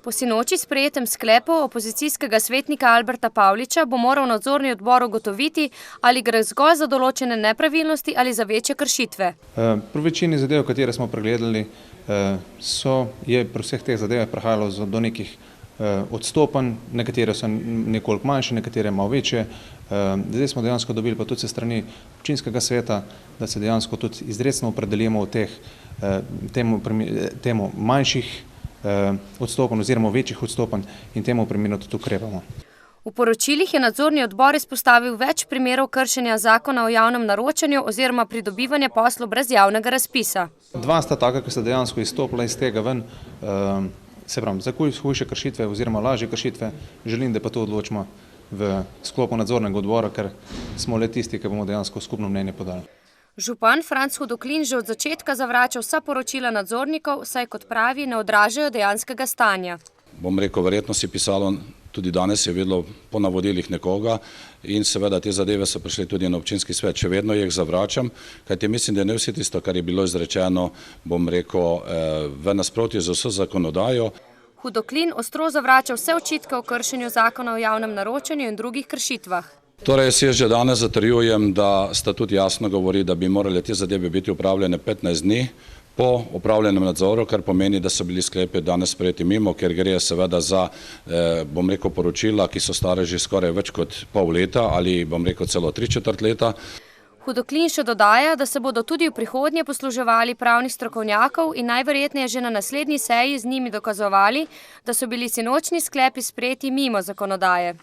Po sinoči sprejetem sklepu opozicijskega svetnika Alberta Pavliča bo moral nadzorni odbor ugotoviti, ali gre zgolj za določene nepravilnosti ali za večje kršitve. Pri večini zadev, katere smo pregledali, je pri vseh teh zadevah prihajalo do nekih odstopanj, nekatere so nekoliko manjše, nekatere malo večje. Zdaj smo dejansko dobili pa tudi se strani občinskega sveta, da se dejansko tudi izrecno opredelimo v temu manjših odstopanj oziroma večjih odstopanj in temu primerno tudi ukrepamo. V poročilih je nadzorni odbor izpostavil več primerov kršenja zakona o javnem naročanju oziroma pridobivanja poslov brez javnega razpisa. Dva sta taka, ki sta dejansko izstopila iz tega ven, se pravi, za hujše kršitve oziroma lažje kršitve, želim, da pa to odločimo v sklopu nadzornega odbora, ker smo le tisti, ki bomo dejansko skupno mnenje podali. Župan Franc Hudoklin že od začetka zavrača vsa poročila nadzornikov, saj kot pravi, ne odražajo dejanskega stanja. Bom rekel, verjetno si pisalo, tudi danes je vedelo po navodilih nekoga in seveda te zadeve so prišle tudi na občinski svet. Še vedno jih zavračam, kajti mislim, da ne vse tisto, kar je bilo izrečeno, bom rekel, v nasprotju z vso zakonodajo. Hudoklin ostro zavrača vse očitke o kršenju zakona o javnem naročanju in drugih kršitvah. Torej, jaz že danes zatrjujem, da sta tudi jasno govori, da bi morali te zadeve biti upravljene 15 dni po upravljenem nadzoru, kar pomeni, da so bili sklepi danes sprejeti mimo, ker gre seveda za, bom rekel, poročila, ki so stare že skoraj več kot pol leta ali, bom rekel, celo 3/4 leta. Hudoklin še dodaja, da se bodo tudi v prihodnje posluževali pravnih strokovnjakov in najverjetneje že na naslednji seji z njimi dokazovali, da so bili sinočnji sklepi sprejeti mimo zakonodaje.